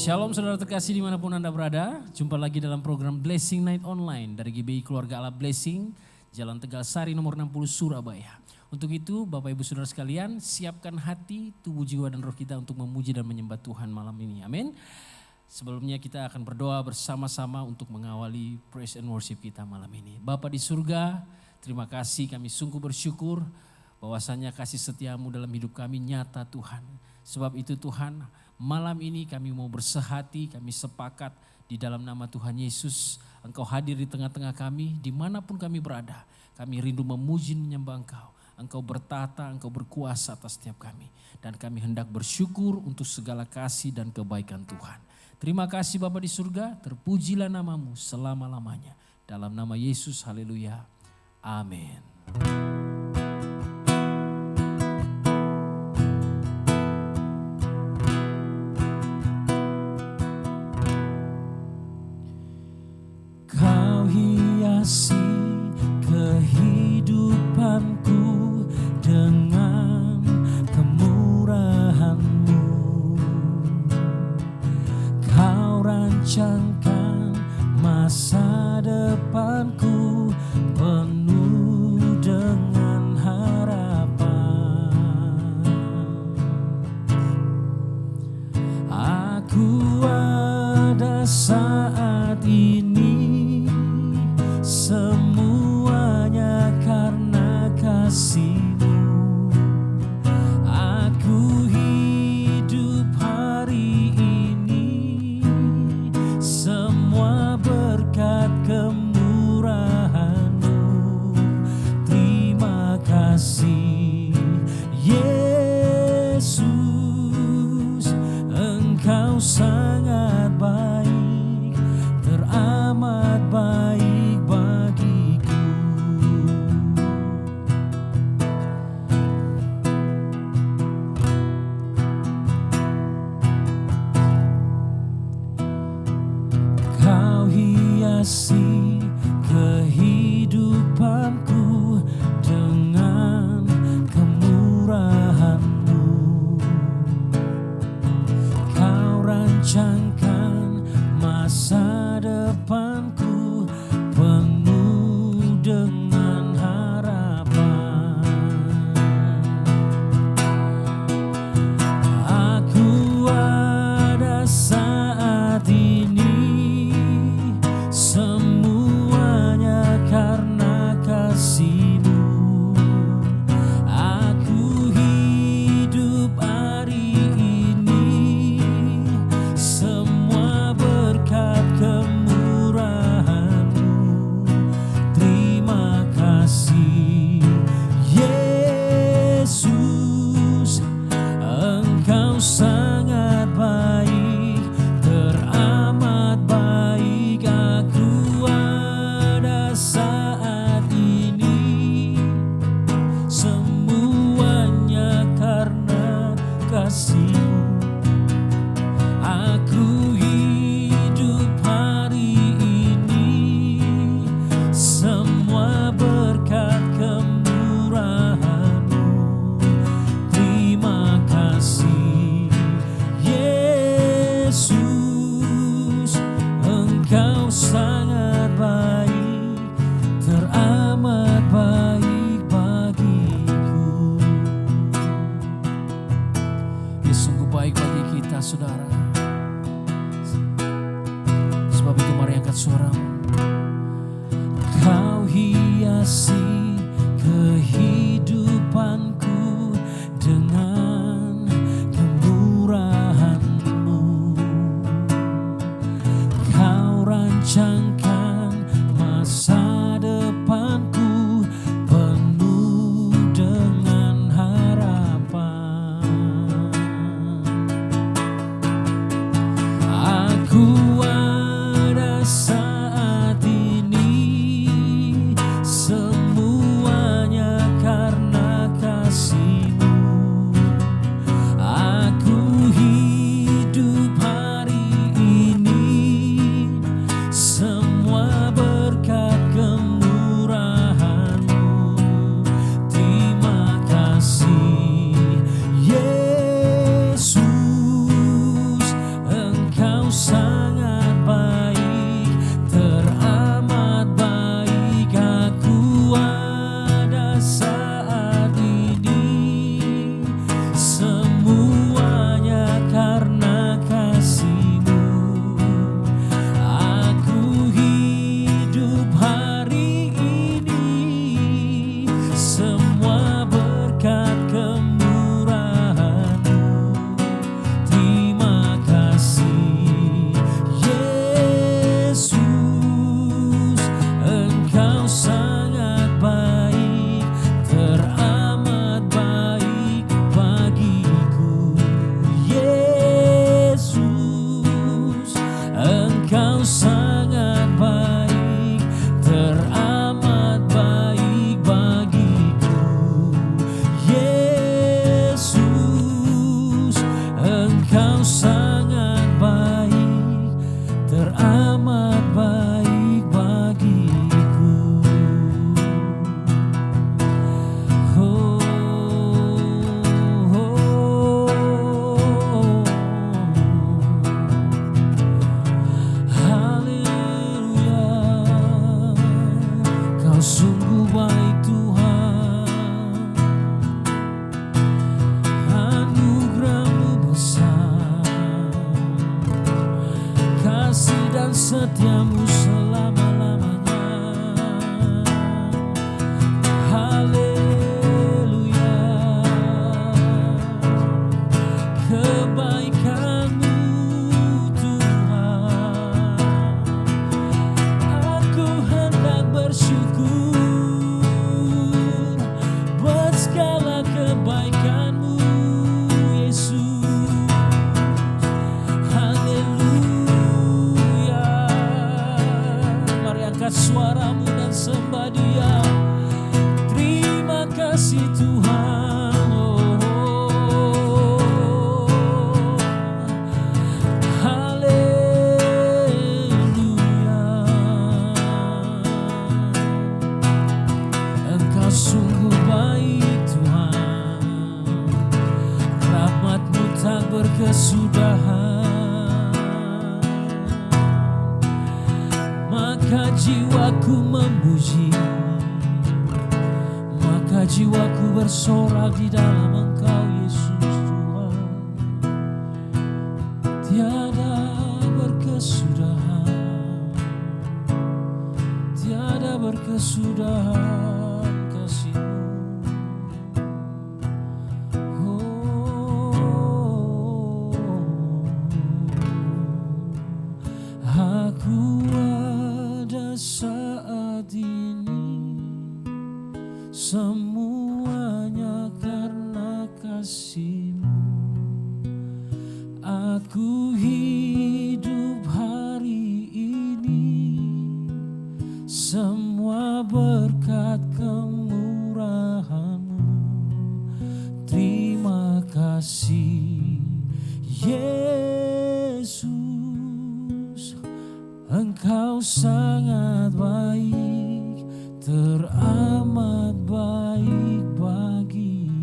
Shalom saudara terkasih dimanapun Anda berada. Jumpa lagi dalam program Blessing Night Online dari GBI Keluarga Allah Blessing, Jalan Tegal Sari nomor 60 Surabaya. Untuk itu Bapak Ibu Saudara sekalian, siapkan hati, tubuh, jiwa dan roh kita untuk memuji dan menyembah Tuhan malam ini. Amin. Sebelumnya kita akan berdoa bersama-sama untuk mengawali praise and worship kita malam ini. Bapa di surga, terima kasih, kami sungguh bersyukur bahwasanya kasih setiamu dalam hidup kami nyata Tuhan. Sebab itu Tuhan, malam ini kami mau bersehati, kami sepakat di dalam nama Tuhan Yesus. Engkau hadir di tengah-tengah kami, dimanapun kami berada. Kami rindu memuji menyembah Engkau. Engkau bertata, Engkau berkuasa atas setiap kami. Dan kami hendak bersyukur untuk segala kasih dan kebaikan Tuhan. Terima kasih Bapa di surga, terpujilah namamu selama-lamanya. Dalam nama Yesus, haleluya. Amin. Kehidupanku dengan kemurahan-Mu, Kau rancangkan masa depanku penuh dengan harapan. Aku ada saat ini semuanya karena kasih-Mu. Aku hidup hari ini semua berkat kemurahan-Mu. Terima kasih Yesus, Engkau sangat baik, teramat baik. Hiasi kehidupanku dengan kemurahan-Mu. Kau rancangkan masa depanku penuh dengan harapan. Aku ada saat ini semuanya karena kasih-Mu. Aku hidup hari ini semua berkat kemurahan-Mu. Terima kasih Yesus, Engkau sangat baik, teramat baik. Aku ada saat ini semuanya karena kasih-Mu. Aku hidup hari ini semua berkat kemurahan-Mu. Terima kasih Yesus, Engkau sangat baik, teramat baik bagiku. Dia sungguh baik bagi kita saudara. Sebab itu mari angkat suaramu. Kau hiasi kehidupanku dengan kemurahan-Mu. Kau rancangkan masa depanku penuh dengan harapan. Aku ada saat ini semua setiamu selama-lamanya. Haleluya. Kebaikan-Mu Tuhan, aku hendak bersyukur buat segala kebaikan-Mu Yesus. Haleluya. Mari angkat suaramu dan sembah Dia. Terima kasih Tuhan. Haleluya. Engkau sungguh baik Tuhan, rahmat-Mu tak berkesudahan. Maka jiwaku memuji, maka jiwaku bersorak di dalam Engkau Yesus Tuhan. Tiada berkesudahan, tiada berkesudahan kasih-Mu. Aku ada saat ini, semuanya karena kasih-Mu. Aku hidup hari ini, semua berkat kemurahan-Mu. Terima kasih Yesus, Engkau sangat baik, teramat baik bagiku.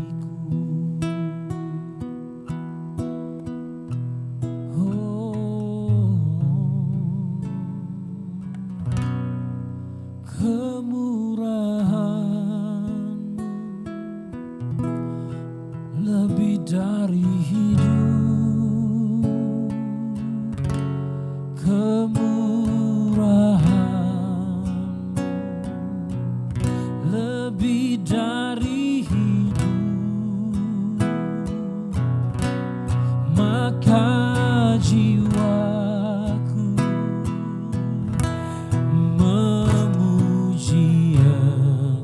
Kemurahan-Mu lebih dari hidup, kemurahan-Mu lebih dari hidup. Maka jiwaku memuji Engkau,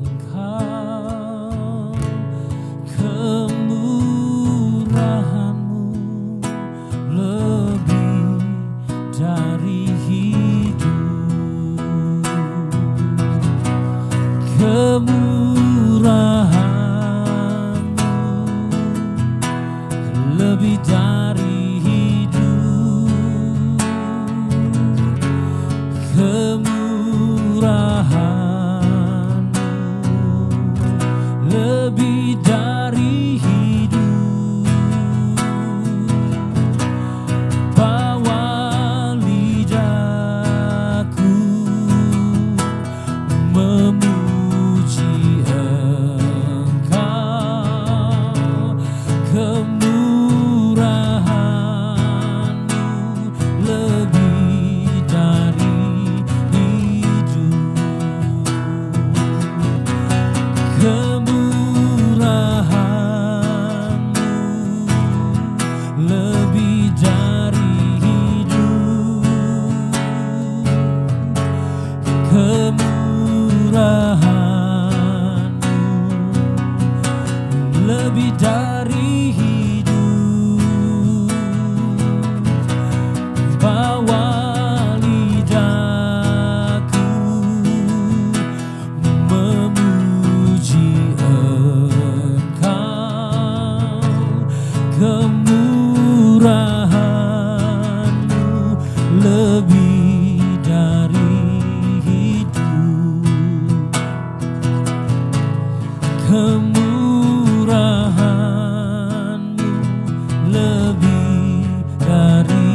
kemurahan-Mu lebih dari hidup, kemurahan-Mu lebih dari hidup, kemurahan-Mu lebih dari hidup. Bawa lidahku memuji Engkau, kemurahan-Mu lebih dari hidup, kemurahan-Mu lebih dari hidup, kemurahan-Mu lebih dari hidup. Bawa lidahku memuji Engkau, kemurahan-Mu lebih dari hidup, kemurahan-Mu lebih dari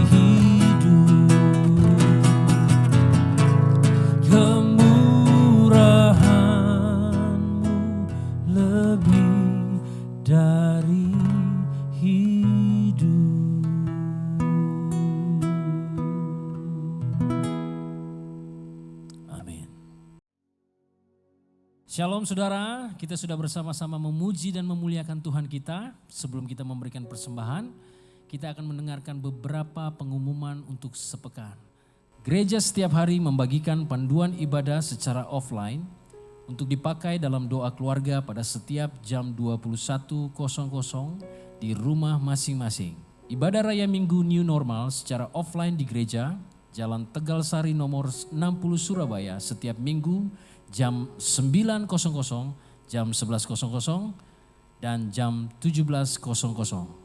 hidup, kemurahan-Mu lebih dari hidup. Shalom saudara, kita sudah bersama-sama memuji dan memuliakan Tuhan kita. Sebelum kita memberikan persembahan, kita akan mendengarkan beberapa pengumuman untuk sepekan. Gereja setiap hari membagikan panduan ibadah secara offline untuk dipakai dalam doa keluarga pada setiap jam 21.00 di rumah masing-masing. Ibadah Raya Minggu New Normal secara offline di gereja Jalan Tegal Sari nomor 60 Surabaya setiap minggu jam 9.00, jam 11.00, dan jam 17.00.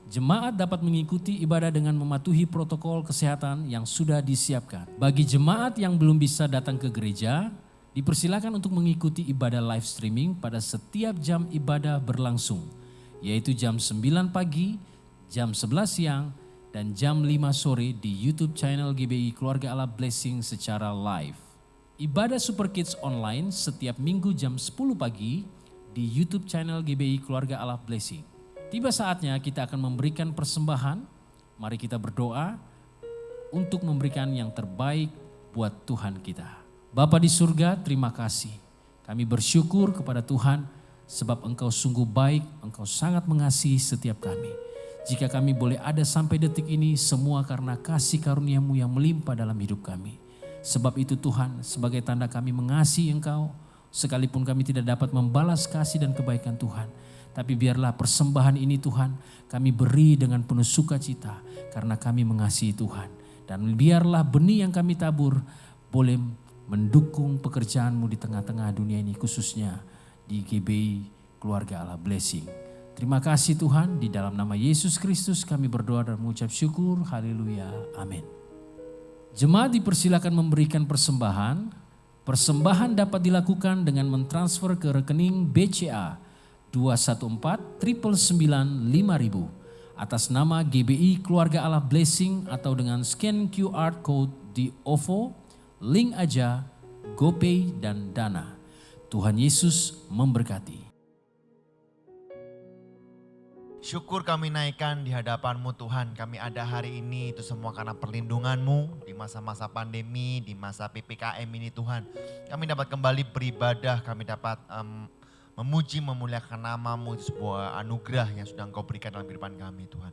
Jemaat dapat mengikuti ibadah dengan mematuhi protokol kesehatan yang sudah disiapkan. Bagi jemaat yang belum bisa datang ke gereja, dipersilakan untuk mengikuti ibadah live streaming pada setiap jam ibadah berlangsung, yaitu jam 9 pagi, jam 11 siang, dan jam 5 sore di YouTube channel GBI Keluarga Allah Blessing secara live. Ibadah Super Kids online setiap minggu jam 10 pagi di YouTube channel GBI Keluarga Allah Blessing. Tiba saatnya kita akan memberikan persembahan. Mari kita berdoa untuk memberikan yang terbaik buat Tuhan kita. Bapa di surga, terima kasih. Kami bersyukur kepada Tuhan sebab Engkau sungguh baik, Engkau sangat mengasihi setiap kami. Jika kami boleh ada sampai detik ini, semua karena kasih karunia-Mu yang melimpah dalam hidup kami. Sebab itu Tuhan, sebagai tanda kami mengasihi Engkau, sekalipun kami tidak dapat membalas kasih dan kebaikan Tuhan. Tapi biarlah persembahan ini Tuhan, kami beri dengan penuh sukacita karena kami mengasihi Tuhan. Dan biarlah benih yang kami tabur boleh mendukung pekerjaan-Mu di tengah-tengah dunia ini, khususnya di GBI Keluarga Allah Blessing. Terima kasih Tuhan, di dalam nama Yesus Kristus kami berdoa dan mengucap syukur. Haleluya, amin. Jemaat dipersilakan memberikan persembahan. Persembahan dapat dilakukan dengan mentransfer ke rekening BCA 214-999-5000 atas nama GBI Keluarga Allah Blessing atau dengan scan QR code di OVO, link aja, GoPay, dan Dana. Tuhan Yesus memberkati. Syukur kami naikkan di hadapan-Mu Tuhan. Kami ada hari ini itu semua karena perlindungan-Mu di masa-masa pandemi, di masa PPKM ini Tuhan. Kami dapat kembali beribadah, kami dapat memuji, memuliakan nama-Mu, itu sebuah anugerah yang sudah Engkau berikan dalam kehidupan kami Tuhan.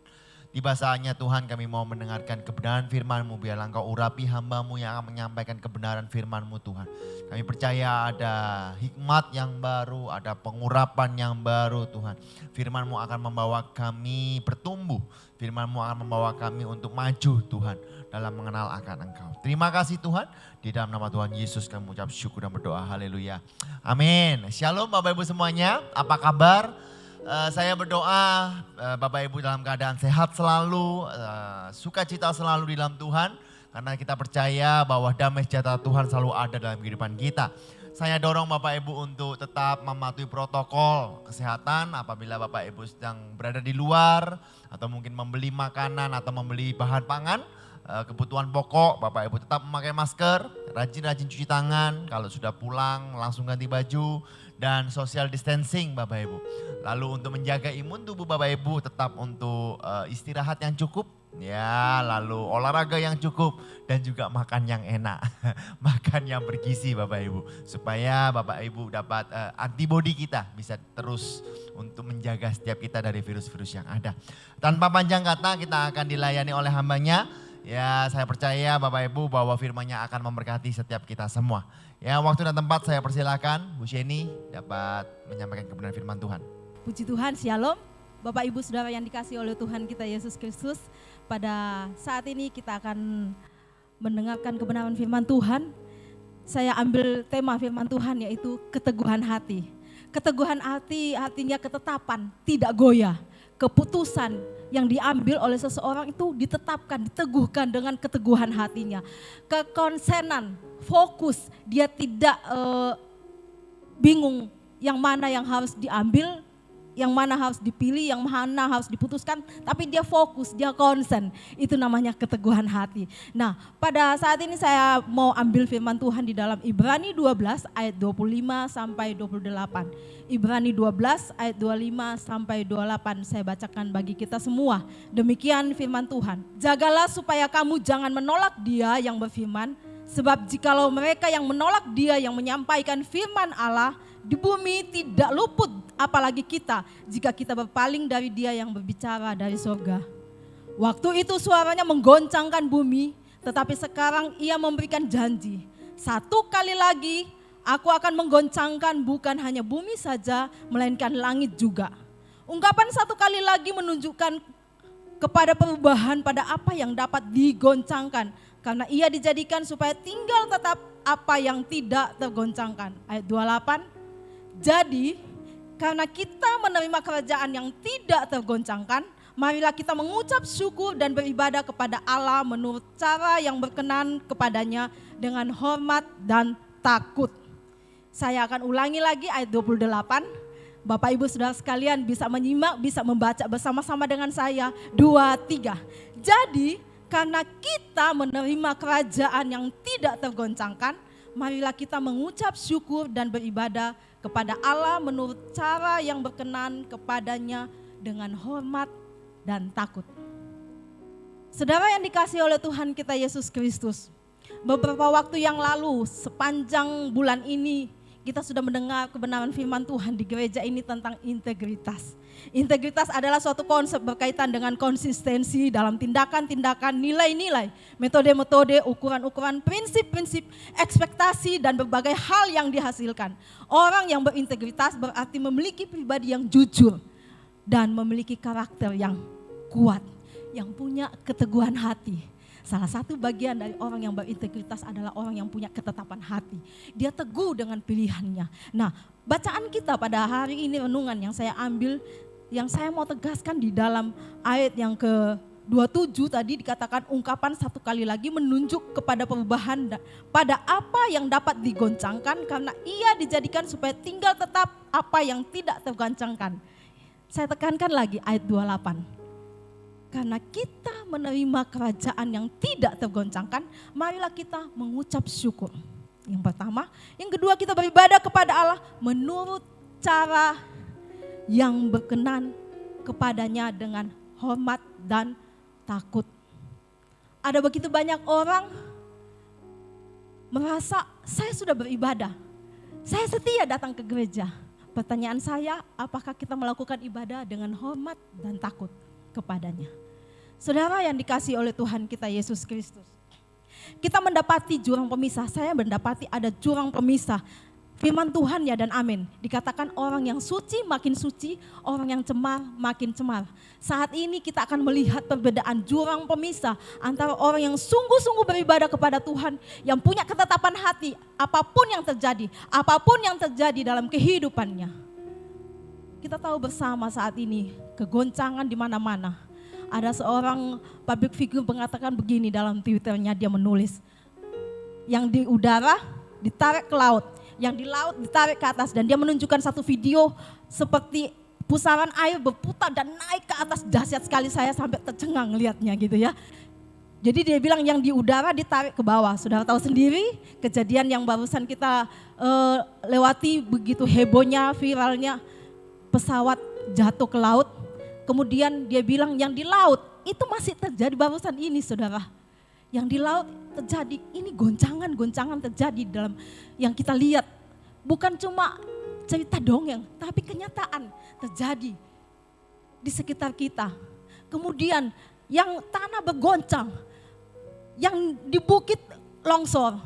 Tiba saatnya Tuhan kami mau mendengarkan kebenaran firman-Mu, biarlah Engkau urapi hamba-Mu yang akan menyampaikan kebenaran firman-Mu Tuhan. Kami percaya ada hikmat yang baru, ada pengurapan yang baru Tuhan. Firman-Mu akan membawa kami bertumbuh, firman-Mu akan membawa kami untuk maju Tuhan dalam mengenal akan Engkau. Terima kasih Tuhan, di dalam nama Tuhan Yesus kami mengucap syukur dan berdoa, haleluya. Amin. Shalom Bapak Ibu semuanya, apa kabar? Saya berdoa Bapak Ibu dalam keadaan sehat selalu, sukacita selalu di dalam Tuhan. Karena kita percaya bahwa damai sejahtera Tuhan selalu ada dalam kehidupan kita. Saya dorong Bapak Ibu untuk tetap mematuhi protokol kesehatan apabila Bapak Ibu sedang berada di luar. Atau mungkin membeli makanan atau membeli bahan pangan, kebutuhan pokok. Bapak Ibu tetap memakai masker, rajin-rajin cuci tangan. Kalau sudah pulang langsung ganti baju. Dan social distancing Bapak Ibu. Lalu untuk menjaga imun tubuh Bapak Ibu tetap untuk istirahat yang cukup. Ya, lalu olahraga yang cukup dan juga makan yang enak. Makan yang bergizi Bapak Ibu. Supaya Bapak Ibu dapat antibodi kita bisa terus untuk menjaga setiap kita dari virus-virus yang ada. Tanpa panjang kata kita akan dilayani oleh hambanya. Ya, saya percaya Bapak Ibu bahwa firman-Nya akan memberkati setiap kita semua. Ya, waktu dan tempat saya persilakan Bu Sheni dapat menyampaikan kebenaran firman Tuhan. Puji Tuhan, shalom. Bapak Ibu Saudara yang dikasihi oleh Tuhan kita Yesus Kristus. Pada saat ini kita akan mendengarkan kebenaran firman Tuhan. Saya ambil tema firman Tuhan yaitu keteguhan hati. Keteguhan hati artinya ketetapan, tidak goyah. Keputusan yang diambil oleh seseorang itu ditetapkan, diteguhkan dengan keteguhan hatinya. Kekonsenan, fokus, dia tidak bingung yang mana yang harus diambil, yang mana harus dipilih, yang mana harus diputuskan, tapi dia fokus, dia konsen. Itu namanya keteguhan hati. Nah, pada saat ini saya mau ambil firman Tuhan di dalam Ibrani 12 ayat 25 sampai 28. Ibrani 12 ayat 25 sampai 28 saya bacakan bagi kita semua. Demikian firman Tuhan. Jagalah supaya kamu jangan menolak Dia yang berfirman, Sebab jikalau mereka yang menolak Dia yang menyampaikan firman Allah di bumi tidak luput, apalagi kita jika kita berpaling dari Dia yang berbicara dari surga. Waktu itu suaranya menggoncangkan bumi, tetapi sekarang Ia memberikan janji. Satu kali lagi aku akan menggoncangkan bukan hanya bumi saja, melainkan langit juga. Ungkapan satu kali lagi menunjukkan kepada perubahan pada apa yang dapat digoncangkan. Karena Ia dijadikan supaya tinggal tetap apa yang tidak tergoncangkan. Ayat 28. Jadi karena kita menerima kerajaan yang tidak tergoncangkan, marilah kita mengucap syukur dan beribadah kepada Allah menurut cara yang berkenan kepadanya dengan hormat dan takut. Saya akan ulangi lagi ayat 28. Bapak Ibu Saudara sekalian bisa menyimak, bisa membaca bersama-sama dengan saya. 2, 3. Jadi karena kita menerima kerajaan yang tidak tergoncangkan, marilah kita mengucap syukur dan beribadah kepada Allah menurut cara yang berkenan kepadanya dengan hormat dan takut. Saudara yang dikasihi oleh Tuhan kita Yesus Kristus, beberapa waktu yang lalu sepanjang bulan ini kita sudah mendengar kebenaran firman Tuhan di gereja ini tentang integritas. Integritas adalah suatu konsep berkaitan dengan konsistensi dalam tindakan-tindakan, nilai-nilai, metode-metode, ukuran-ukuran, prinsip-prinsip, ekspektasi dan berbagai hal yang dihasilkan. Orang yang berintegritas berarti memiliki pribadi yang jujur dan memiliki karakter yang kuat, yang punya keteguhan hati. Salah satu bagian dari orang yang berintegritas adalah orang yang punya ketetapan hati. Dia teguh dengan pilihannya. Nah, bacaan kita pada hari ini, renungan yang saya ambil, yang saya mau tegaskan di dalam ayat yang ke-27 tadi dikatakan ungkapan satu kali lagi menunjuk kepada perubahan pada apa yang dapat digoncangkan karena Ia dijadikan supaya tinggal tetap apa yang tidak tergoncangkan. Saya tekankan lagi ayat 28. Karena kita menerima kerajaan yang tidak tergoncangkan, marilah kita mengucap syukur. Yang pertama, yang kedua kita beribadah kepada Allah menurut cara yang berkenan kepadanya dengan hormat dan takut. Ada begitu banyak orang merasa saya sudah beribadah, saya setia datang ke gereja. Pertanyaan saya, apakah kita melakukan ibadah dengan hormat dan takut kepadanya? Saudara yang dikasihi oleh Tuhan kita Yesus Kristus, kita mendapati jurang pemisah. Saya mendapati ada jurang pemisah. Firman Tuhan ya dan amin. Dikatakan orang yang suci makin suci, orang yang cemar makin cemar. Saat ini kita akan melihat perbedaan jurang pemisah antara orang yang sungguh-sungguh beribadah kepada Tuhan, yang punya ketetapan hati, apapun yang terjadi dalam kehidupannya. Kita tahu bersama saat ini kegoncangan di mana-mana. Ada seorang public figure mengatakan begini dalam Twitternya, dia menulis, yang di udara ditarik ke laut, yang di laut ditarik ke atas, dan dia menunjukkan satu video seperti pusaran air berputar dan naik ke atas, dahsyat sekali, saya sampai tercengang lihatnya gitu ya. Jadi dia bilang yang di udara ditarik ke bawah. Saudara tahu sendiri kejadian yang barusan kita lewati, begitu hebohnya, viralnya pesawat jatuh ke laut. Kemudian dia bilang yang di laut itu masih terjadi barusan ini saudara. Yang di laut terjadi, ini goncangan terjadi dalam yang kita lihat. Bukan cuma cerita dongeng, tapi kenyataan terjadi di sekitar kita. Kemudian yang tanah bergoncang, yang di bukit longsor.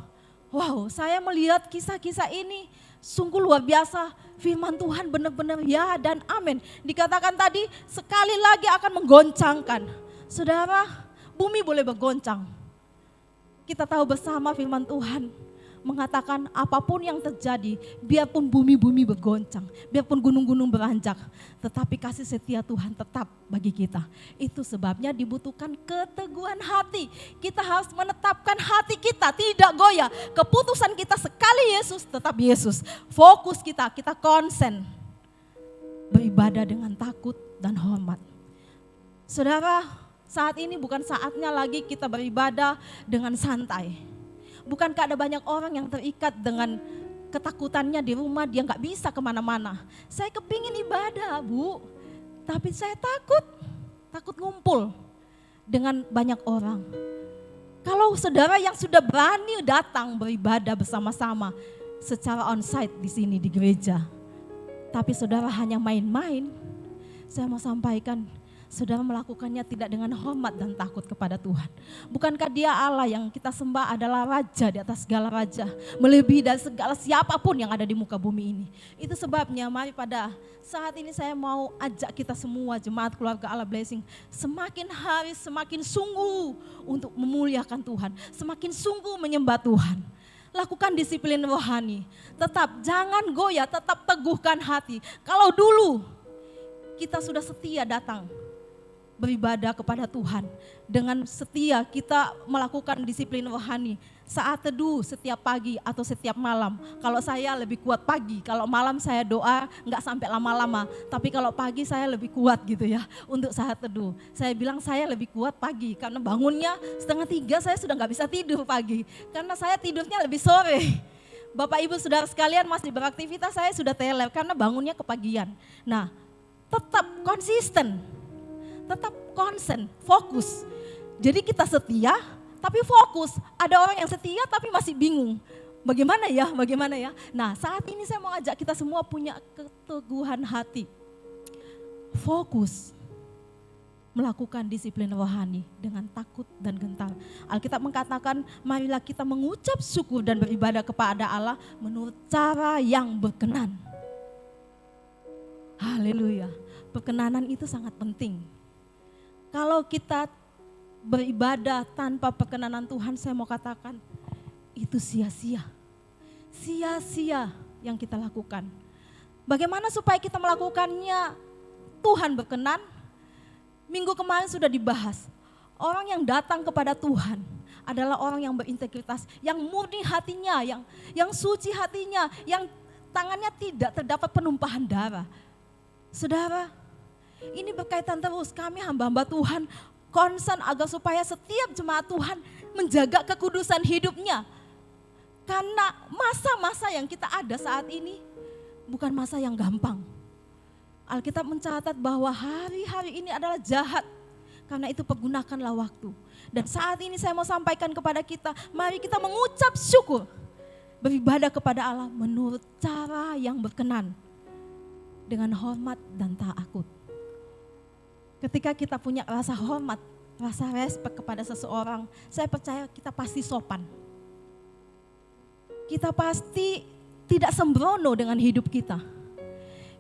Wow, saya melihat kisah-kisah ini sungguh luar biasa. Firman Tuhan benar-benar ya dan amin. Dikatakan tadi sekali lagi akan menggoncangkan. Saudara, bumi boleh bergoncang. Kita tahu bersama firman Tuhan mengatakan apapun yang terjadi, biarpun bumi-bumi bergoncang, biarpun gunung-gunung beranjak, tetapi kasih setia Tuhan tetap bagi kita. Itu sebabnya dibutuhkan keteguhan hati. Kita harus menetapkan hati kita tidak goyah. Keputusan kita sekali Yesus, tetap Yesus. Fokus kita konsen beribadah dengan takut dan hormat. Saudara, saat ini bukan saatnya lagi kita beribadah dengan santai. Bukankah ada banyak orang yang terikat dengan ketakutannya di rumah, dia gak bisa kemana-mana. Saya kepingin ibadah Bu, tapi saya takut ngumpul dengan banyak orang. Kalau saudara yang sudah berani datang beribadah bersama-sama secara onsite di sini di gereja, tapi saudara hanya main-main, saya mau sampaikan, saudara melakukannya tidak dengan hormat dan takut kepada Tuhan. Bukankah Dia Allah yang kita sembah adalah Raja di atas segala raja, melebihi dari segala siapapun yang ada di muka bumi ini. Itu sebabnya mari pada saat ini saya mau ajak kita semua jemaat keluarga Allah Blessing semakin hari semakin sungguh untuk memuliakan Tuhan, semakin sungguh menyembah Tuhan. Lakukan disiplin rohani, tetap jangan goyah, tetap teguhkan hati. Kalau dulu kita sudah setia datang beribadah kepada Tuhan, dengan setia kita melakukan disiplin rohani saat teduh setiap pagi atau setiap malam. Kalau saya lebih kuat pagi, kalau malam saya doa nggak sampai lama-lama, tapi kalau pagi saya lebih kuat gitu ya untuk saat teduh. Saya bilang saya lebih kuat pagi karena bangunnya 2:30 saya sudah nggak bisa tidur pagi, karena saya tidurnya lebih sore. Bapak Ibu Saudara sekalian masih beraktivitas, saya sudah teler karena bangunnya kepagian. Nah, tetap konsisten, tetap konsen, fokus. Jadi kita setia tapi fokus. Ada orang yang setia tapi masih bingung. Bagaimana ya? Nah, saat ini saya mau ajak kita semua punya keteguhan hati. Fokus. Melakukan disiplin rohani dengan takut dan gentar. Alkitab mengatakan, marilah kita mengucap syukur dan beribadah kepada Allah menurut cara yang berkenan. Haleluya. Perkenanan itu sangat penting. Kalau kita beribadah tanpa perkenanan Tuhan, saya mau katakan itu sia-sia. Sia-sia yang kita lakukan. Bagaimana supaya kita melakukannya Tuhan berkenan? Minggu kemarin sudah dibahas. Orang yang datang kepada Tuhan adalah orang yang berintegritas, yang murni hatinya, yang suci hatinya, yang tangannya tidak terdapat penumpahan darah. Saudara, ini berkaitan terus, kami hamba-hamba Tuhan konsen agar supaya setiap jemaat Tuhan menjaga kekudusan hidupnya. Karena masa-masa yang kita ada saat ini bukan masa yang gampang. Alkitab mencatat bahwa hari-hari ini adalah jahat. Karena itu pergunakanlah waktu. Dan saat ini saya mau sampaikan kepada kita, mari kita mengucap syukur. Beribadah kepada Allah menurut cara yang berkenan. Dengan hormat dan takut. Ketika kita punya rasa hormat, rasa respek kepada seseorang, saya percaya kita pasti sopan. Kita pasti tidak sembrono dengan hidup kita.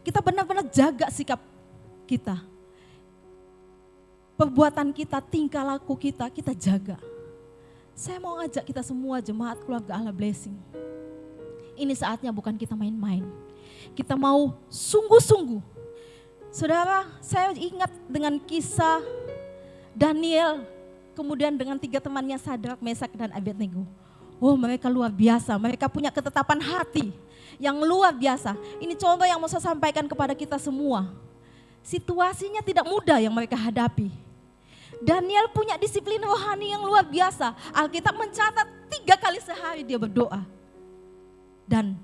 Kita benar-benar jaga sikap kita. Perbuatan kita, tingkah laku kita, kita jaga. Saya mau ngajak kita semua jemaat keluarga Allah Blessing. Ini saatnya bukan kita main-main. Kita mau sungguh-sungguh. Saudara, saya ingat dengan kisah Daniel, kemudian dengan 3 temannya Sadrak, Mesak, dan Abednego. Oh, mereka luar biasa, mereka punya ketetapan hati yang luar biasa. Ini contoh yang mau saya sampaikan kepada kita semua. Situasinya tidak mudah yang mereka hadapi. Daniel punya disiplin rohani yang luar biasa. Alkitab mencatat 3 kali sehari dia berdoa. Dan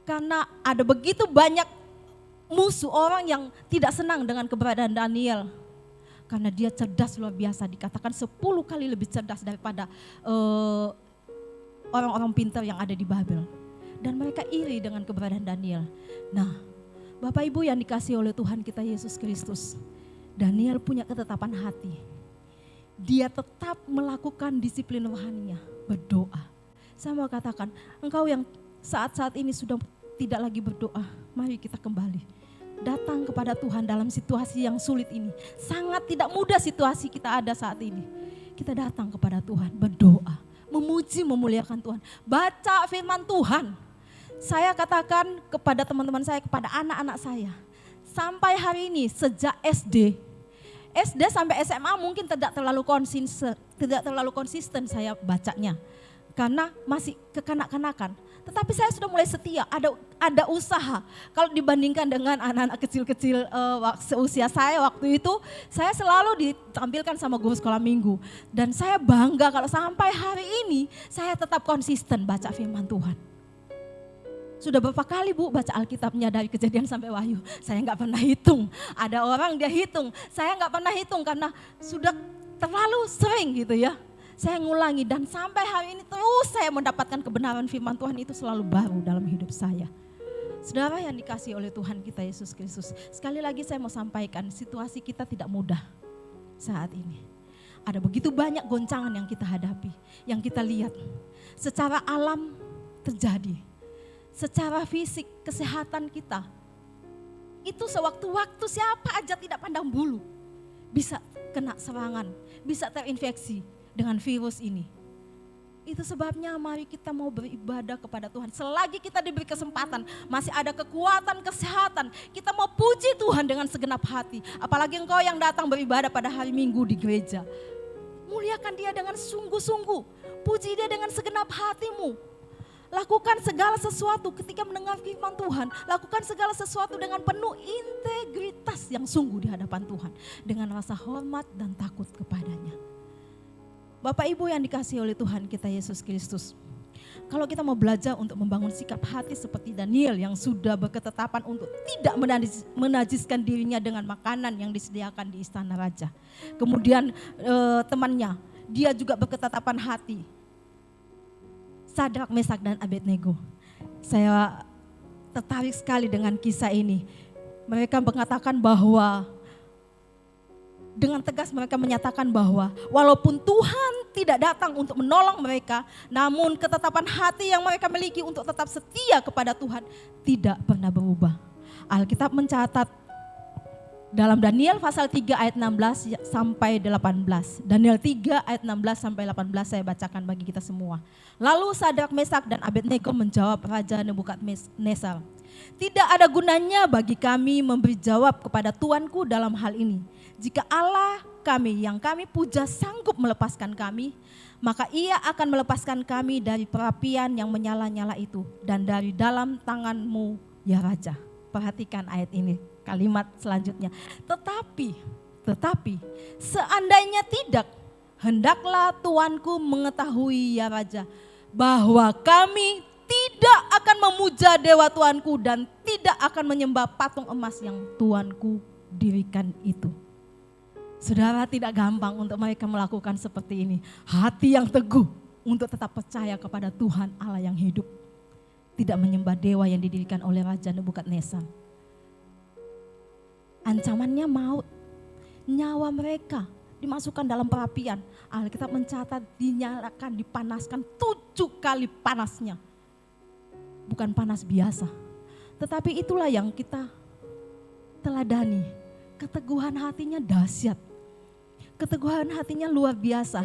karena ada begitu banyak musuh orang yang tidak senang dengan keberadaan Daniel. Karena dia cerdas luar biasa, dikatakan 10 kali lebih cerdas daripada orang-orang pintar yang ada di Babel. Dan mereka iri dengan keberadaan Daniel. Nah, Bapak Ibu yang dikasihi oleh Tuhan kita Yesus Kristus, Daniel punya ketetapan hati. Dia tetap melakukan disiplin rohaninya, berdoa. Saya mau katakan, engkau yang saat-saat ini sudah tidak lagi berdoa, mari kita kembali. Datang kepada Tuhan dalam situasi yang sulit ini. Sangat tidak mudah situasi kita ada saat ini. Kita datang kepada Tuhan, berdoa, memuji, memuliakan Tuhan. Baca firman Tuhan. Saya katakan kepada teman-teman saya, kepada anak-anak saya. Sampai hari ini, sejak SD sampai SMA mungkin tidak terlalu konsisten saya bacanya. Karena masih kekanak-kanakan. Tetapi saya sudah mulai setia, ada usaha. Kalau dibandingkan dengan anak-anak kecil-kecil seusia saya waktu itu, saya selalu ditampilkan sama guru sekolah minggu. Dan saya bangga kalau sampai hari ini saya tetap konsisten baca firman Tuhan. Sudah berapa kali Bu baca Alkitabnya dari Kejadian sampai Wahyu? Saya nggak pernah hitung. Ada orang dia hitung, saya nggak pernah hitung karena sudah terlalu sering gitu ya. Saya ngulangi dan sampai hari ini terus saya mendapatkan kebenaran firman Tuhan itu selalu baru dalam hidup saya. Saudara yang dikasihi oleh Tuhan kita Yesus Kristus. Sekali lagi saya mau sampaikan situasi kita tidak mudah saat ini. Ada begitu banyak goncangan yang kita hadapi, yang kita lihat. Secara alam terjadi, secara fisik kesehatan kita. Itu sewaktu-waktu siapa aja tidak pandang bulu. Bisa kena serangan, bisa terinfeksi dengan virus ini. Itu sebabnya mari kita mau beribadah kepada Tuhan. Selagi kita diberi kesempatan, masih ada kekuatan kesehatan, kita mau puji Tuhan dengan segenap hati. Apalagi engkau yang datang beribadah pada hari Minggu di gereja. Muliakan Dia dengan sungguh-sungguh, puji Dia dengan segenap hatimu. Lakukan segala sesuatu ketika mendengar firman Tuhan. Lakukan segala sesuatu dengan penuh integritas yang sungguh di hadapan Tuhan. Dengan rasa hormat dan takut kepadanya. Bapak Ibu yang dikasihi oleh Tuhan kita Yesus Kristus. Kalau kita mau belajar untuk membangun sikap hati seperti Daniel yang sudah berketetapan untuk tidak menajiskan dirinya dengan makanan yang disediakan di istana raja. Kemudian temannya, dia juga berketetapan hati. Sadrak, Mesak, dan Abednego. Saya tertarik sekali dengan kisah ini. Mereka mengatakan bahwa dengan tegas mereka menyatakan bahwa walaupun Tuhan tidak datang untuk menolong mereka, namun ketetapan hati yang mereka miliki untuk tetap setia kepada Tuhan tidak pernah berubah. Alkitab mencatat dalam Daniel pasal 3 ayat 16 sampai 18. Daniel 3 ayat 16 sampai 18 saya bacakan bagi kita semua. Lalu Sadrak, Mesak, dan Abednego menjawab Raja Nebukadnezar, "Tidak ada gunanya bagi kami memberi jawab kepada Tuanku dalam hal ini. Jika Allah kami yang kami puja sanggup melepaskan kami, maka Ia akan melepaskan kami dari perapian yang menyala-nyala itu dan dari dalam tanganmu ya Raja." Perhatikan ayat ini, kalimat selanjutnya. Tetapi seandainya tidak, hendaklah Tuanku mengetahui ya Raja, bahwa kami tidak akan memuja dewa Tuanku dan tidak akan menyembah patung emas yang Tuanku dirikan itu. Saudara, tidak gampang untuk mereka melakukan seperti ini. Hati yang teguh untuk tetap percaya kepada Tuhan Allah yang hidup. Tidak menyembah dewa yang didirikan oleh Raja Nebukadnezar. Ancamannya maut. Nyawa mereka dimasukkan dalam perapian. Alkitab mencatat dinyalakan, dipanaskan 7 kali panasnya. Bukan panas biasa. Tetapi itulah yang kita teladani. Keteguhan hatinya dahsyat. Keteguhan hatinya luar biasa.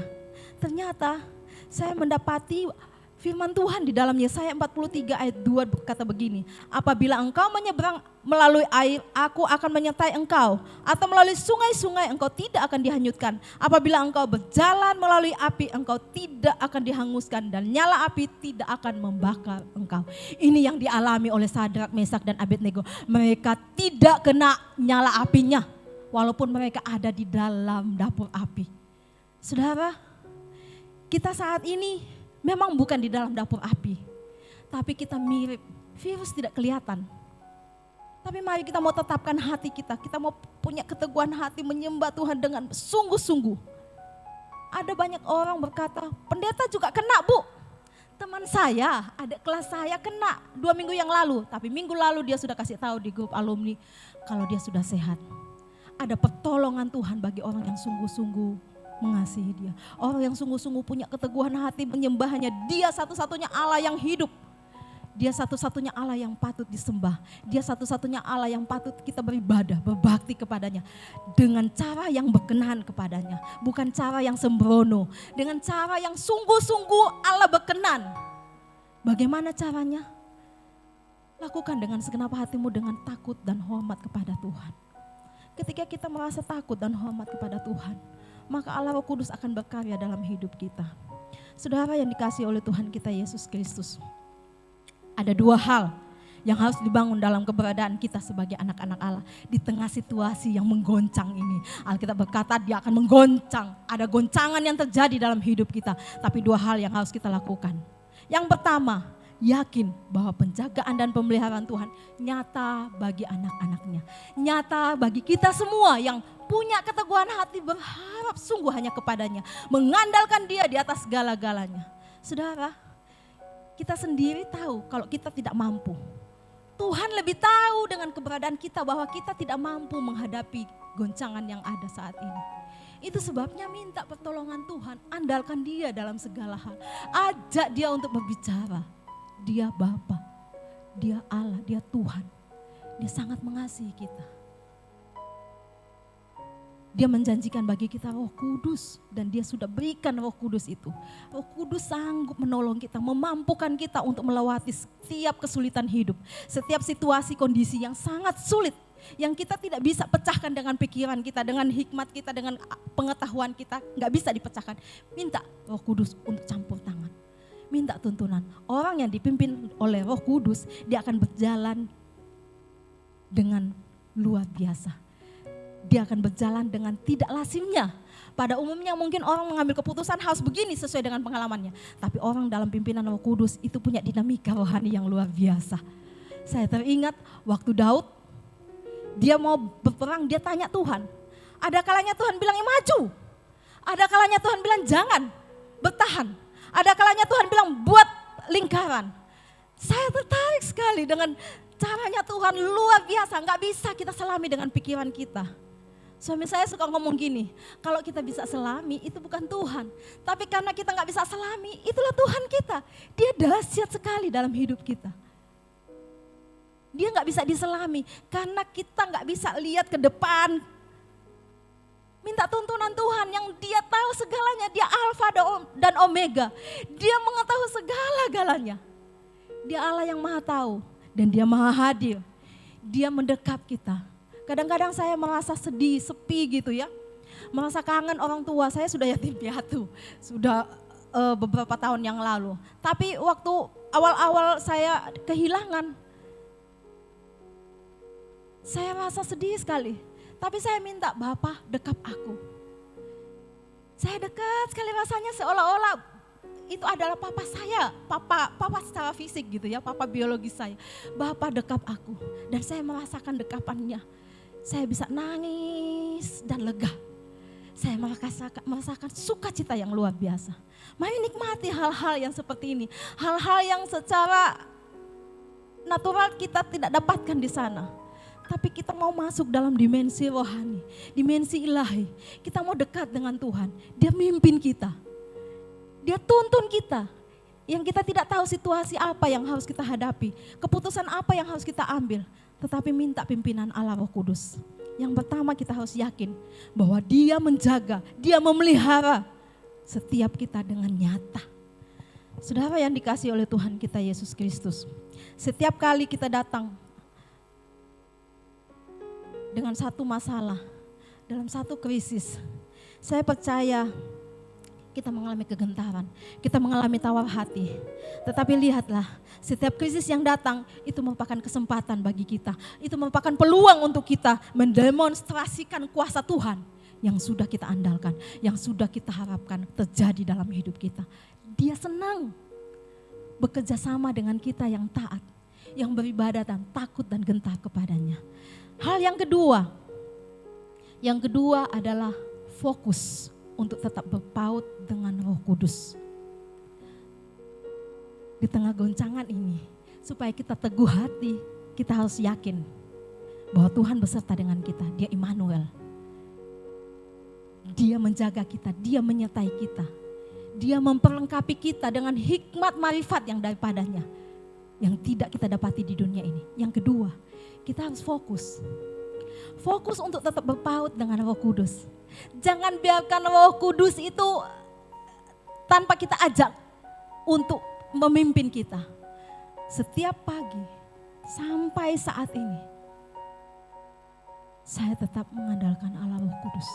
Ternyata saya mendapati firman Tuhan di dalam Yesaya 43 ayat 2 berkata begini, "Apabila engkau menyeberang melalui air, aku akan menyertai engkau. Atau melalui sungai-sungai, engkau tidak akan dihanyutkan. Apabila engkau berjalan melalui api, engkau tidak akan dihanguskan. Dan nyala api tidak akan membakar engkau." Ini yang dialami oleh Sadrak, Mesak, dan Abednego. Mereka tidak kena nyala apinya, walaupun mereka ada di dalam dapur api. Saudara, kita saat ini memang bukan di dalam dapur api, tapi kita mirip, virus tidak kelihatan. Tapi mari kita mau tetapkan hati kita mau punya keteguhan hati menyembah Tuhan dengan sungguh-sungguh. Ada banyak orang berkata, "Pendeta juga kena, Bu. Teman saya, adik kelas saya kena 2 minggu yang lalu, tapi minggu lalu dia sudah kasih tahu di grup alumni kalau dia sudah sehat." Ada pertolongan Tuhan bagi orang yang sungguh-sungguh mengasihi Dia. Orang yang sungguh-sungguh punya keteguhan hati menyembahnya. Dia satu-satunya Allah yang hidup. Dia satu-satunya Allah yang patut disembah. Dia satu-satunya Allah yang patut kita beribadah, berbakti kepadanya. Dengan cara yang berkenan kepadanya. Bukan cara yang sembrono. Dengan cara yang sungguh-sungguh Allah berkenan. Bagaimana caranya? Lakukan dengan segenap hatimu dengan takut dan hormat kepada Tuhan. Ketika kita merasa takut dan hormat kepada Tuhan, maka Allah Roh Kudus akan berkarya dalam hidup kita. Saudara yang dikasihi oleh Tuhan kita Yesus Kristus. Ada 2 hal yang harus dibangun dalam keberadaan kita sebagai anak-anak Allah. Di tengah situasi yang menggoncang ini. Alkitab berkata dia akan menggoncang. Ada goncangan yang terjadi dalam hidup kita. Tapi 2 hal yang harus kita lakukan. Yang pertama, yakin bahwa penjagaan dan pemeliharaan Tuhan nyata bagi anak-anaknya. Nyata bagi kita semua yang punya keteguhan hati berharap sungguh hanya kepadanya. Mengandalkan Dia di atas segala-galanya. Saudara, kita sendiri tahu kalau kita tidak mampu. Tuhan lebih tahu dengan keberadaan kita bahwa kita tidak mampu menghadapi goncangan yang ada saat ini. Itu sebabnya minta pertolongan Tuhan, andalkan Dia dalam segala hal. Ajak Dia untuk berbicara. Dia Bapa, Dia Allah, Dia Tuhan. Dia sangat mengasihi kita. Dia menjanjikan bagi kita Roh Kudus dan Dia sudah berikan Roh Kudus itu. Roh Kudus sanggup menolong kita, memampukan kita untuk melewati setiap kesulitan hidup. Setiap situasi kondisi yang sangat sulit, yang kita tidak bisa pecahkan dengan pikiran kita, dengan hikmat kita, dengan pengetahuan kita, nggak bisa dipecahkan. Minta Roh Kudus untuk campur tangan. Minta tuntunan. Orang yang dipimpin oleh Roh Kudus, dia akan berjalan dengan luar biasa. Dia akan berjalan dengan tidak lazimnya. Pada umumnya mungkin orang mengambil keputusan harus begini sesuai dengan pengalamannya. Tapi orang dalam pimpinan Roh Kudus itu punya dinamika rohani yang luar biasa. Saya teringat waktu Daud, dia mau berperang, dia tanya Tuhan. Ada kalanya Tuhan bilang maju. Ada kalanya Tuhan bilang jangan, bertahan. Ada kalanya Tuhan bilang buat lingkaran. Saya tertarik sekali dengan caranya Tuhan, luar biasa. Gak bisa kita selami dengan pikiran kita. Suami saya suka ngomong gini, kalau kita bisa selami itu bukan Tuhan. Tapi karena kita gak bisa selami, itulah Tuhan kita. Dia dahsyat sekali dalam hidup kita. Dia gak bisa diselami karena kita gak bisa lihat ke depan. Minta tuntunan Tuhan yang Dia tahu segalanya. Dia Alfa dan Omega. Dia mengetahui segala-galanya. Dia Allah yang maha tahu dan Dia maha hadir. Dia mendekap kita. Kadang-kadang saya merasa sedih, sepi gitu ya. Merasa kangen orang tua. Saya sudah yatim piatu. Sudah beberapa tahun yang lalu. Tapi waktu awal-awal saya kehilangan, saya merasa sedih sekali. Tapi saya minta, Bapa dekap aku. Saya dekat sekali rasanya seolah-olah itu adalah papa saya. Papa secara fisik gitu ya, papa biologis saya. Bapa dekap aku dan saya merasakan dekapannya. Saya bisa nangis dan lega. Saya merasakan sukacita yang luar biasa. Mari nikmati hal-hal yang seperti ini. Hal-hal yang secara natural kita tidak dapatkan di sana. Tapi kita mau masuk dalam dimensi rohani, dimensi ilahi. Kita mau dekat dengan Tuhan. Dia mimpin kita. Dia tuntun kita. Yang kita tidak tahu situasi apa yang harus kita hadapi. Keputusan apa yang harus kita ambil. Tetapi minta pimpinan Allah Roh Kudus. Yang pertama kita harus yakin bahwa Dia menjaga, Dia memelihara setiap kita dengan nyata. Saudara yang dikasihi oleh Tuhan kita Yesus Kristus. Setiap kali kita datang dengan satu masalah, dalam satu krisis, saya percaya kita mengalami kegentaran, kita mengalami tawar hati. Tetapi lihatlah, setiap krisis yang datang itu merupakan kesempatan bagi kita. Itu merupakan peluang untuk kita mendemonstrasikan kuasa Tuhan yang sudah kita andalkan, yang sudah kita harapkan terjadi dalam hidup kita. Dia senang bekerja sama dengan kita yang taat, yang beribadah dan takut dan gentar kepadanya. Hal yang kedua adalah fokus untuk tetap berpaut dengan Roh Kudus. Di tengah goncangan ini, supaya kita teguh hati, kita harus yakin bahwa Tuhan beserta dengan kita. Dia Immanuel. Dia menjaga kita, Dia menyertai kita. Dia memperlengkapi kita dengan hikmat marifat yang daripadanya, yang tidak kita dapati di dunia ini. Yang kedua, kita harus fokus. Fokus untuk tetap berpaut dengan Roh Kudus. Jangan biarkan Roh Kudus itu tanpa kita ajak untuk memimpin kita. Setiap pagi sampai saat ini, saya tetap mengandalkan Allah Roh Kudus.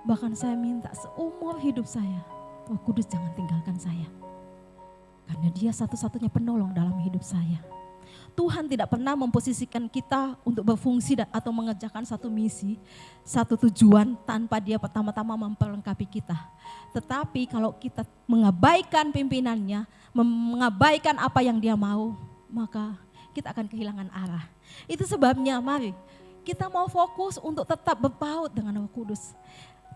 Bahkan saya minta seumur hidup saya, Roh Kudus jangan tinggalkan saya. Karena Dia satu-satunya penolong dalam hidup saya. Tuhan tidak pernah memposisikan kita untuk berfungsi atau mengerjakan satu misi, satu tujuan tanpa Dia pertama-tama memperlengkapi kita. Tetapi kalau kita mengabaikan pimpinannya, mengabaikan apa yang Dia mau, maka kita akan kehilangan arah. Itu sebabnya mari kita mau fokus untuk tetap berpaut dengan Roh Kudus.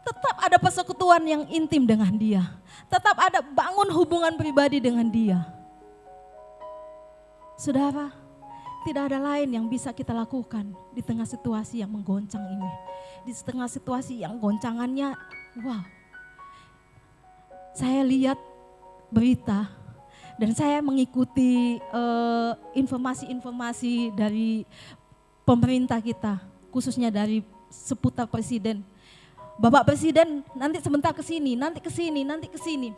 Tetap ada persekutuan yang intim dengan Dia. Tetap ada bangun hubungan pribadi dengan Dia. Saudara, tidak ada lain yang bisa kita lakukan di tengah situasi yang menggoncang ini. Di tengah situasi yang goncangannya, wow. Saya lihat berita dan saya mengikuti informasi-informasi dari pemerintah kita, khususnya dari seputar Presiden. Bapak Presiden nanti sebentar ke sini, nanti ke sini, nanti ke sini.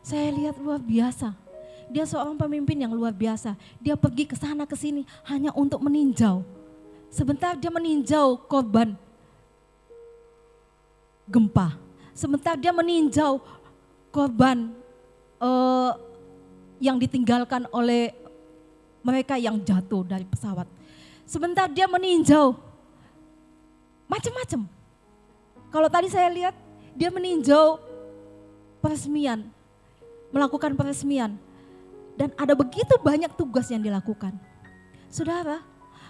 Saya lihat luar biasa. Dia seorang pemimpin yang luar biasa. Dia pergi ke sana ke sini hanya untuk meninjau. Sebentar dia meninjau korban gempa. Sebentar dia meninjau korban yang ditinggalkan oleh mereka yang jatuh dari pesawat. Sebentar dia meninjau macam-macam. Kalau tadi saya lihat dia meninjau peresmian, melakukan peresmian. Dan ada begitu banyak tugas yang dilakukan. Saudara,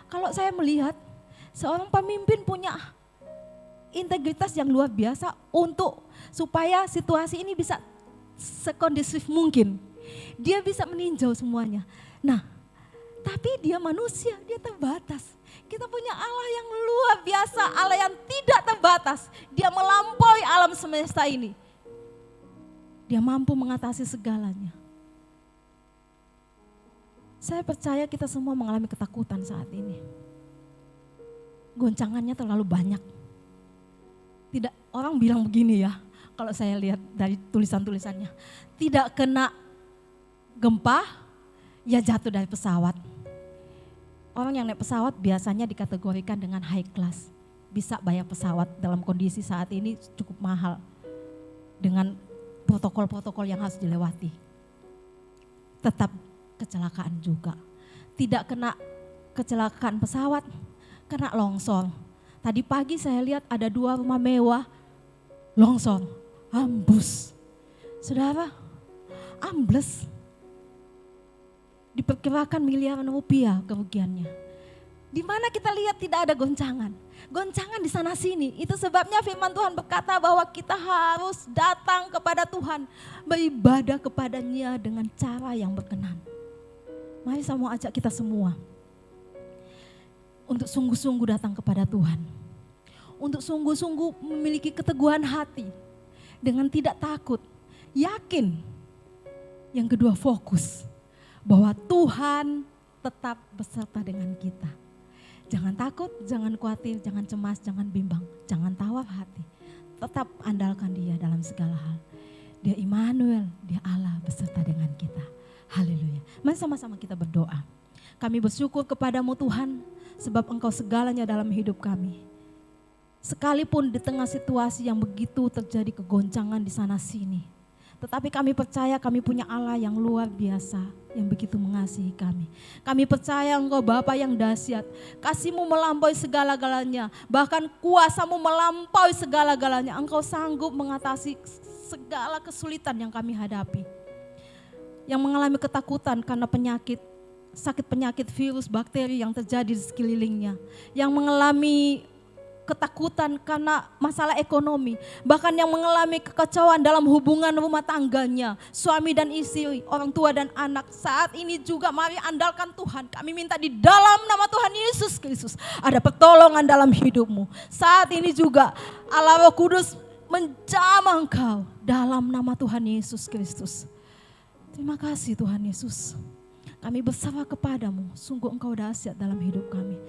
kalau saya melihat seorang pemimpin punya integritas yang luar biasa untuk supaya situasi ini bisa sekondusif mungkin. Dia bisa meninjau semuanya. Nah, tapi dia manusia, dia terbatas. Kita punya Allah yang luar biasa, Allah yang tidak terbatas. Dia melampaui alam semesta ini. Dia mampu mengatasi segalanya. Saya percaya kita semua mengalami ketakutan saat ini. Goncangannya terlalu banyak. Tidak, orang bilang begini ya, kalau saya lihat dari tulisan-tulisannya. Tidak kena gempa, ya jatuh dari pesawat. Orang yang naik pesawat biasanya dikategorikan dengan high class. Bisa bayar pesawat dalam kondisi saat ini cukup mahal. Dengan protokol-protokol yang harus dilewati. Tetap kecelakaan juga. Tidak kena kecelakaan pesawat, kena longsor. Tadi pagi saya lihat ada 2 rumah mewah longsor, ambus. Saudara, ambles. Diperkirakan miliaran rupiah kerugiannya. Di mana kita lihat tidak ada goncangan. Goncangan di sana sini. Itu sebabnya firman Tuhan berkata bahwa kita harus datang kepada Tuhan, beribadah kepadanya dengan cara yang berkenan. Mari saya mau ajak kita semua untuk sungguh-sungguh datang kepada Tuhan. Untuk sungguh-sungguh memiliki keteguhan hati dengan tidak takut, yakin. Yang kedua fokus bahwa Tuhan tetap beserta dengan kita. Jangan takut, jangan khawatir, jangan cemas, jangan bimbang, jangan tawar hati. Tetap andalkan Dia dalam segala hal. Dia Immanuel, Dia Allah beserta dengan kita. Haleluya. Mari sama-sama kita berdoa. Kami bersyukur kepadamu Tuhan, sebab Engkau segalanya dalam hidup kami. Sekalipun di tengah situasi yang begitu terjadi kegoncangan di sana sini. Tetapi kami percaya kami punya Allah yang luar biasa, yang begitu mengasihi kami. Kami percaya Engkau Bapa yang dahsyat, kasih-Mu melampaui segala-galanya, bahkan kuasa-Mu melampaui segala-galanya. Engkau sanggup mengatasi segala kesulitan yang kami hadapi. Yang mengalami ketakutan karena penyakit, sakit penyakit virus, bakteri yang terjadi di sekelilingnya. Yang mengalami ketakutan karena masalah ekonomi. Bahkan yang mengalami kekacauan dalam hubungan rumah tangganya. Suami dan istri, orang tua dan anak. Saat ini juga mari andalkan Tuhan. Kami minta di dalam nama Tuhan Yesus Kristus. Ada pertolongan dalam hidupmu. Saat ini juga Allah Roh Kudus menjamah engkau dalam nama Tuhan Yesus Kristus. Terima kasih Tuhan Yesus. Kami berserah kepadamu, sungguh Engkau dahsyat dalam hidup kami.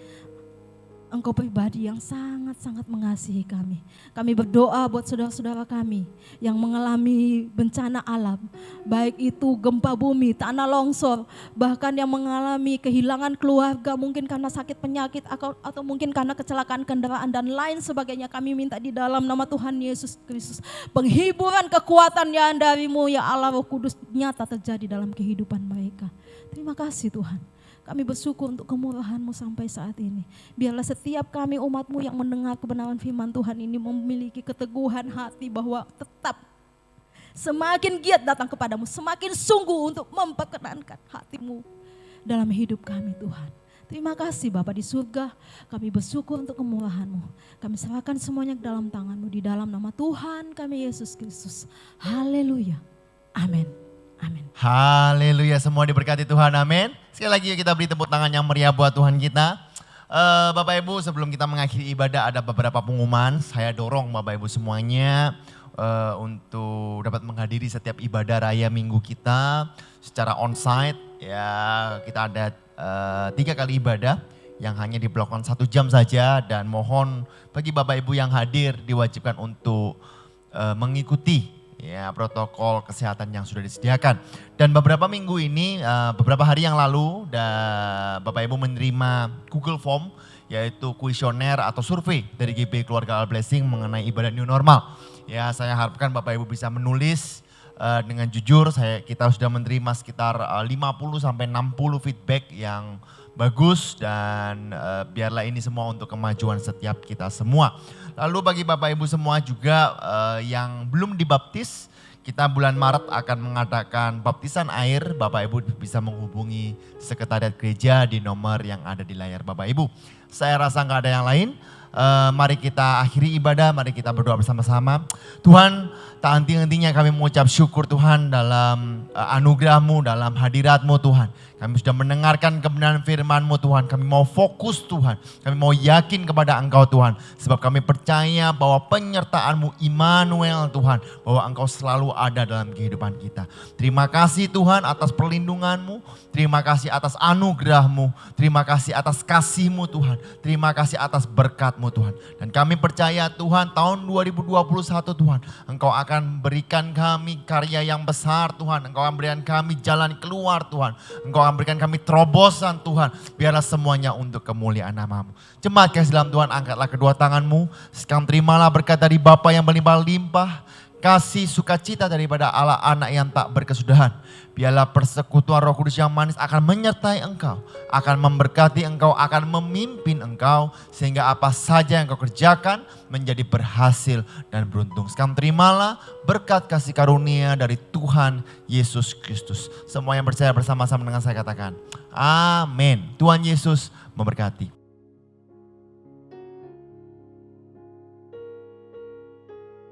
Engkau pribadi yang sangat-sangat mengasihi kami. Kami berdoa buat saudara-saudara kami yang mengalami bencana alam. Baik itu gempa bumi, tanah longsor, bahkan yang mengalami kehilangan keluarga mungkin karena sakit penyakit atau mungkin karena kecelakaan kendaraan dan lain sebagainya. Kami minta di dalam nama Tuhan Yesus Kristus. Penghiburan kekuatan yang darimu ya Allah Roh Kudus nyata terjadi dalam kehidupan mereka. Terima kasih Tuhan. Kami bersyukur untuk kemurahan-Mu sampai saat ini. Biarlah setiap kami umat-Mu yang mendengar kebenaran firman Tuhan ini memiliki keteguhan hati bahwa tetap semakin giat datang kepadamu, semakin sungguh untuk memperkenankan hati-Mu dalam hidup kami Tuhan. Terima kasih Bapa di surga, kami bersyukur untuk kemurahan-Mu. Kami serahkan semuanya ke dalam tangan-Mu di dalam nama Tuhan kami Yesus Kristus. Haleluya. Amin. Amin. Haleluya, semua diberkati Tuhan, amin. Sekali lagi kita beri tepuk tangan yang meriah buat Tuhan kita. Bapak Ibu, sebelum kita mengakhiri ibadah ada beberapa pengumuman. Saya dorong Bapak Ibu semuanya untuk dapat menghadiri setiap ibadah raya minggu kita secara onsite. Ya, kita ada 3 kali ibadah yang hanya diberlakukan 1 jam saja, dan mohon bagi Bapak Ibu yang hadir diwajibkan untuk mengikuti ya protokol kesehatan yang sudah disediakan. Dan beberapa minggu ini, beberapa hari yang lalu, Bapak Ibu menerima Google Form, yaitu kuesioner atau survei dari GBI Keluarga Allah Blessing mengenai ibadah new normal. Ya, saya harapkan Bapak Ibu bisa menulis dengan jujur. Kita sudah menerima sekitar 50 sampai 60 feedback yang bagus, dan biarlah ini semua untuk kemajuan setiap kita semua. Lalu bagi Bapak Ibu semua juga yang belum dibaptis, kita bulan Maret akan mengadakan baptisan air. Bapak Ibu bisa menghubungi sekretariat gereja di nomor yang ada di layar Bapak Ibu. Saya rasa nggak ada yang lain. Mari kita akhiri ibadah, mari kita berdoa bersama-sama. Tuhan, tak henti-hentinya kami mengucap syukur Tuhan dalam anugerah-Mu, dalam hadirat-Mu Tuhan. Kami sudah mendengarkan kebenaran firman-Mu Tuhan. Kami mau fokus Tuhan. Kami mau yakin kepada Engkau Tuhan. Sebab kami percaya bahwa penyertaan-Mu Immanuel Tuhan. Bahwa Engkau selalu ada dalam kehidupan kita. Terima kasih Tuhan atas perlindungan-Mu. Terima kasih atas anugerah-Mu. Terima kasih atas kasih-Mu Tuhan. Terima kasih atas berkat-Mu Tuhan. Dan kami percaya Tuhan tahun 2021 Tuhan. Engkau akan berikan kami karya yang besar Tuhan. Engkau akan berikan kami jalan keluar Tuhan. Engkau akan berikan kami terobosan Tuhan. Biarlah semuanya untuk kemuliaan nama-Mu. Jemaat kasih dalam Tuhan, angkatlah kedua tangan-Mu. Sekarang terimalah berkat dari Bapa yang berlimpah-limpah. Kasih sukacita daripada Allah anak yang tak berkesudahan. Biarlah persekutuan Roh Kudus yang manis akan menyertai engkau. Akan memberkati engkau, akan memimpin engkau. Sehingga apa saja yang engkau kerjakan menjadi berhasil dan beruntung. Sekarang terimalah berkat kasih karunia dari Tuhan Yesus Kristus. Semua yang percaya bersama-sama dengan saya katakan, amin. Tuhan Yesus memberkati.